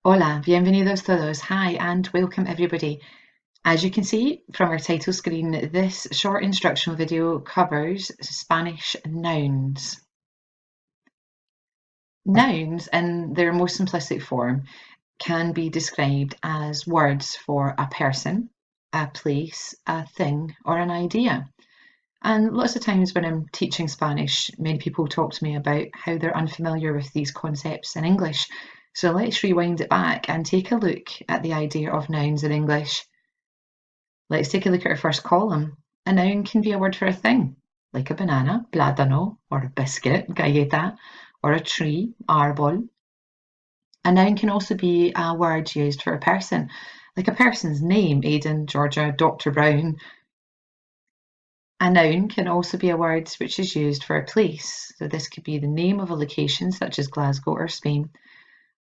Hola, bienvenidos todos. Hi, and welcome everybody. As you can see from our title screen, this short instructional video covers Spanish nouns. Nouns, in their most simplistic form, can be described as words for a person, a place, a thing, or an idea. And lots of times when I'm teaching Spanish, many people talk to me about how they're unfamiliar with these concepts in English. So let's rewind it back and take a look at the idea of nouns in English. Let's take a look at our first column. A noun can be a word for a thing, like a banana, plátano, or a biscuit, galleta, or a tree, árbol. A noun can also be a word used for a person, like a person's name, Aidan, Georgia, Dr. Brown. A noun can also be a word which is used for a place. So this could be the name of a location, such as Glasgow or Spain,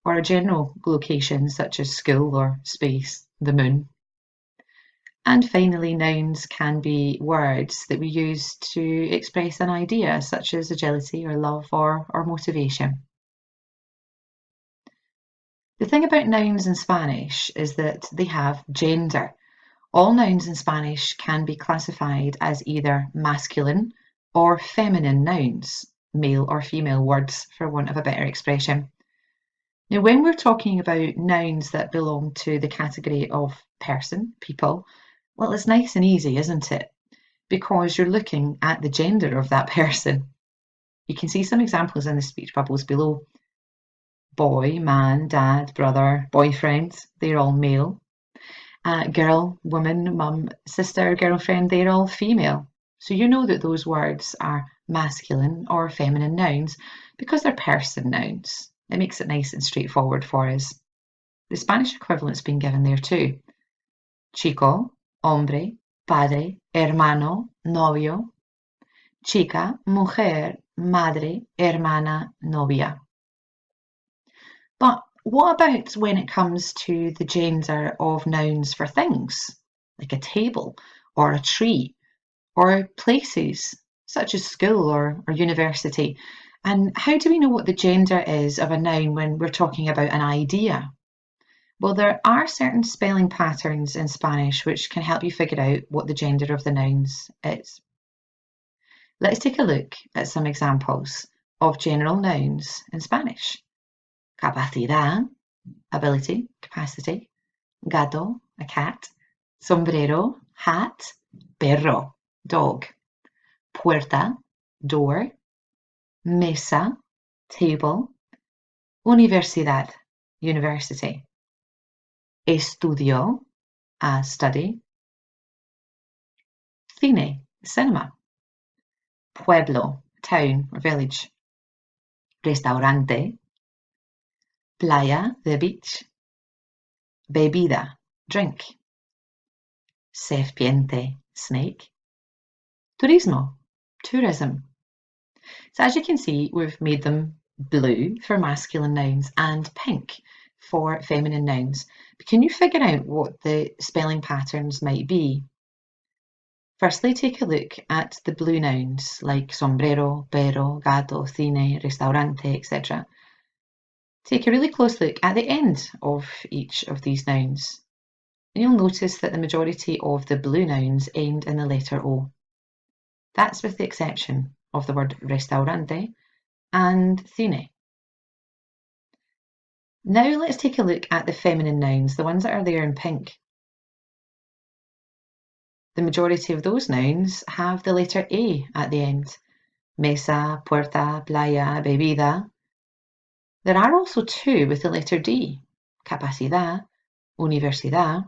or a general location, such as school or space, the moon. And finally, nouns can be words that we use to express an idea, such as agility or love or motivation. The thing about nouns in Spanish is that they have gender. All nouns in Spanish can be classified as either masculine or feminine nouns, male or female words, for want of a better expression. Now, when we're talking about nouns that belong to the category of person, people, well, it's nice and easy, isn't it? Because you're looking at the gender of that person. You can see some examples in the speech bubbles below. Boy, man, dad, brother, boyfriend, they're all male. Girl, woman, mum, sister, girlfriend, they're all female. So you know that those words are masculine or feminine nouns because they're person nouns. It makes it nice and straightforward for us. The Spanish equivalent's been given there too. Chico, hombre, padre, hermano, novio. Chica, mujer, madre, hermana, novia. But what about when it comes to the gender of nouns for things, like a table or a tree, or places such as school or university? And how do we know what the gender is of a noun when we're talking about an idea? Well, there are certain spelling patterns in Spanish which can help you figure out what the gender of the nouns is. Let's take a look at some examples of general nouns in Spanish. Capacidad, ability, capacity. Gato, a cat. Sombrero, hat. Perro, dog. Puerta, door. Mesa, table. Universidad, university. Estudio, a study. Cine, cinema. Pueblo, town or village. Restaurante. Playa, the beach. Bebida, drink. Serpiente, snake. Turismo, tourism. So as you can see, we've made them blue for masculine nouns and pink for feminine nouns. But can you figure out what the spelling patterns might be? Firstly, take a look at the blue nouns like sombrero, perro, gato, cine, restaurante, etc. Take a really close look at the end of each of these nouns. And you'll notice that the majority of the blue nouns end in the letter O. That's with the exception of the word restaurante and cine. Now let's take a look at the feminine nouns, the ones that are there in pink. The majority of those nouns have the letter A at the end. Mesa, puerta, playa, bebida. There are also two with the letter D. Capacidad, universidad.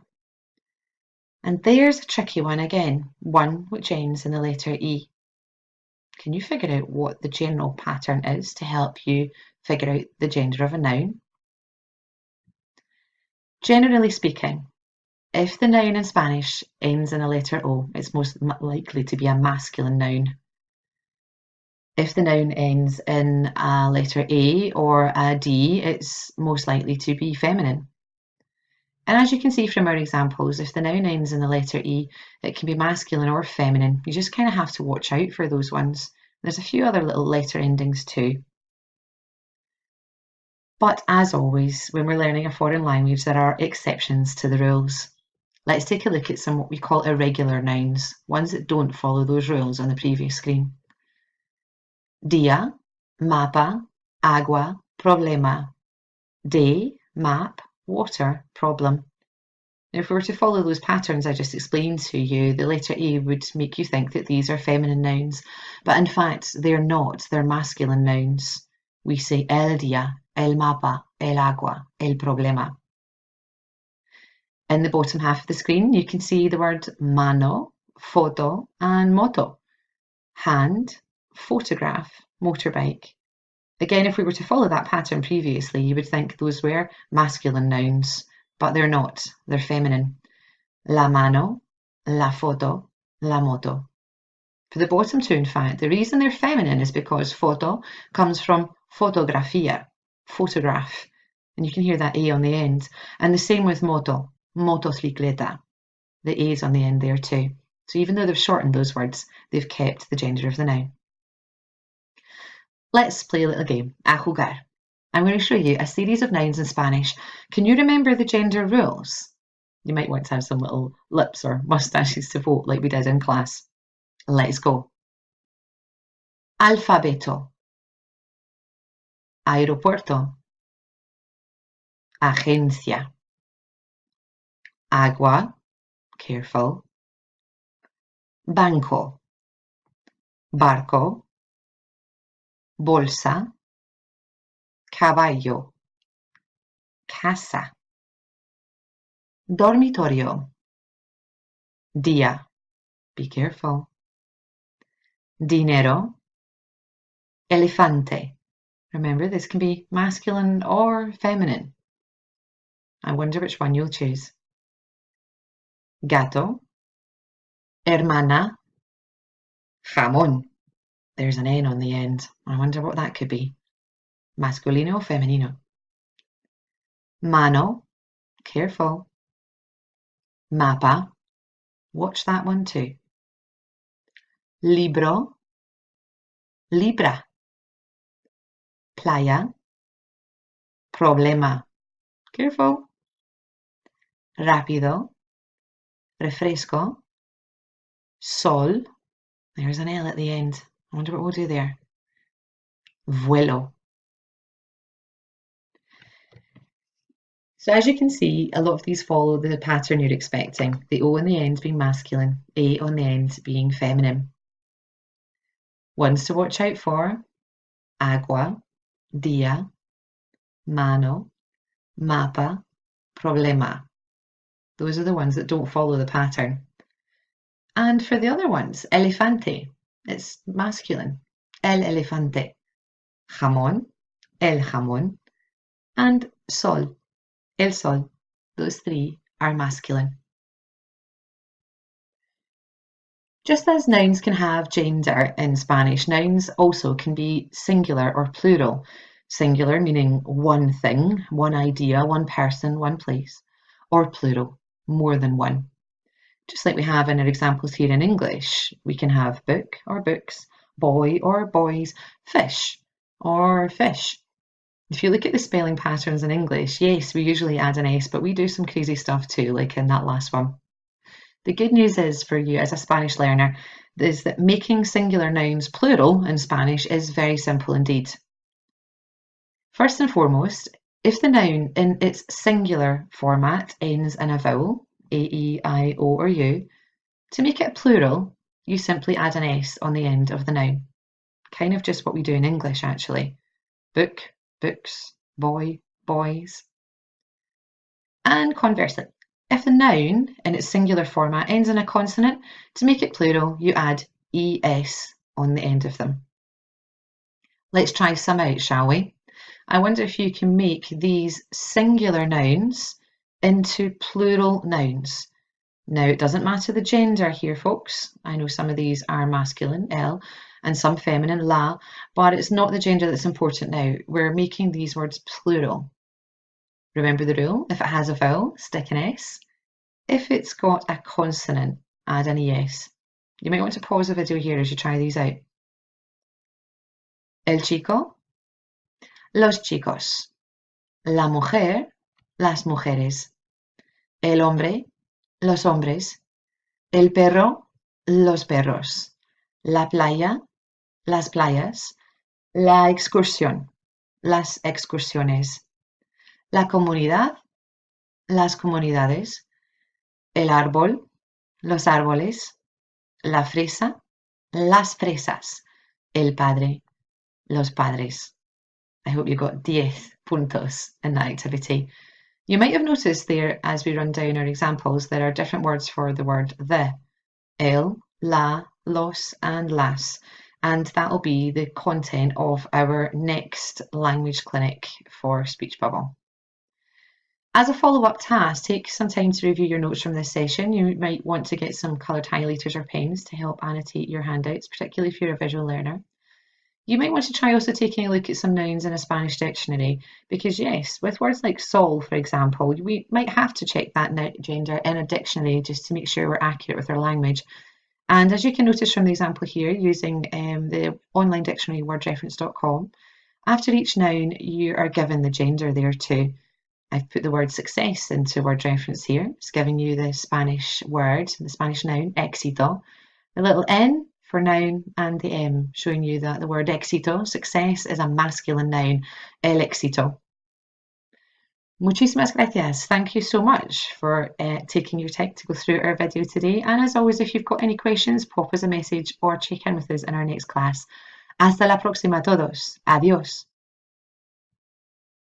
And there's a tricky one again, one which ends in the letter E. Can you figure out what the general pattern is to help you figure out the gender of a noun? Generally speaking, if the noun in Spanish ends in a letter O, it's most likely to be a masculine noun. If the noun ends in a letter A or a D, it's most likely to be feminine. And as you can see from our examples, if the noun ends in the letter E, it can be masculine or feminine. You just kind of have to watch out for those ones. There's a few other little letter endings too. But as always, when we're learning a foreign language, there are exceptions to the rules. Let's take a look at some what we call irregular nouns, ones that don't follow those rules on the previous screen. Dia, mapa, agua, problema. Day, map, water, problem. Now, if we were to follow those patterns I just explained to you, the letter A would make you think that these are feminine nouns, but in fact they're not, they're masculine nouns. We say el dia, el mapa, el agua, el problema. In the bottom half of the screen, you can see the word mano, foto, and moto. Hand, photograph, motorbike. Again, if we were to follow that pattern previously, you would think those were masculine nouns, but they're not, they're feminine. La mano, la foto, la moto. For the bottom two, in fact, the reason they're feminine is because foto comes from fotografia, photograph, and you can hear that A on the end. And the same with moto, motocicleta. The A is on the end there too. So even though they've shortened those words, they've kept the gender of the noun. Let's play a little game, a jugar. I'm going to show you a series of nouns in Spanish. Can you remember the gender rules? You might want to have some little lips or mustaches to vote like we did in class. Let's go. Alfabeto. Aeropuerto. Agencia. Agua. Careful. Banco. Barco. Bolsa. Caballo. Casa. Dormitorio. Dia. Be careful. Dinero. Elefante. Remember, this can be masculine or feminine. I wonder which one you'll choose. Gato. Hermana. Jamón. There's an N on the end. I wonder what that could be. Masculino or femenino? Mano. Careful. Mapa. Watch that one too. Libro. Libra. Playa. Problema. Careful. Rápido. Refresco. Sol. There's an L at the end. I wonder what we'll do there. Vuelo. So as you can see, a lot of these follow the pattern you're expecting. The O on the end being masculine, A on the end being feminine. Ones to watch out for: agua, dia, mano, mapa, problema. Those are the ones that don't follow the pattern. And for the other ones, elefante, it's masculine. El elefante. Jamón, el jamón. And sol, el sol. Those three are masculine. Just as nouns can have gender in Spanish, nouns also can be singular or plural. Singular meaning one thing, one idea, one person, one place, or plural, more than one. Just like we have in our examples here in English, we can have book or books, boy or boys, fish or fish. If you look at the spelling patterns in English, yes, we usually add an S, but we do some crazy stuff too, like in that last one. The good news is for you as a Spanish learner is that making singular nouns plural in Spanish is very simple indeed. First and foremost, if the noun in its singular format ends in a vowel, A, E, I, O, or U, to make it plural, you simply add an S on the end of the noun. Kind of just what we do in English actually. Book, books, boy, boys. And conversely, if the noun in its singular format ends in a consonant, to make it plural, you add ES on the end of them. Let's try some out, shall we? I wonder if you can make these singular nouns into plural nouns. Now, it doesn't matter the gender here, folks. I know some of these are masculine, L, and some feminine, la, but it's not the gender that's important now. We're making these words plural. Remember the rule? If it has a vowel, stick an S. If it's got a consonant, add an ES. You might want to pause the video here as you try these out. El chico, los chicos, La mujer, las mujeres. El hombre, los hombres. El perro, los perros. La playa, las playas. La excursión, las excursiones. La comunidad, las comunidades. El árbol, los árboles. La fresa, las fresas. El padre, los padres. I hope you got 10 puntos in that activity. You might have noticed there, as we run down our examples, there are different words for the word the. El, la, los, and las. And that will be the content of our next language clinic for Speech Bubble. As a follow-up task, take some time to review your notes from this session. You might want to get some coloured highlighters or pens to help annotate your handouts, particularly if you're a visual learner. You might want to try also taking a look at some nouns in a Spanish dictionary, because yes, with words like sol, for example, we might have to check that gender in a dictionary just to make sure we're accurate with our language. And as you can notice from the example here, using the online dictionary wordreference.com, after each noun you are given the gender there too. I've put the word success into word reference here. It's giving you the Spanish word, the Spanish noun, éxito. The little N for noun and the M, showing you that the word éxito, success, is a masculine noun, el éxito. Muchísimas gracias. Thank you so much for taking your time to go through our video today. And as always, if you've got any questions, pop us a message or check in with us in our next class. Hasta la próxima, todos. Adiós.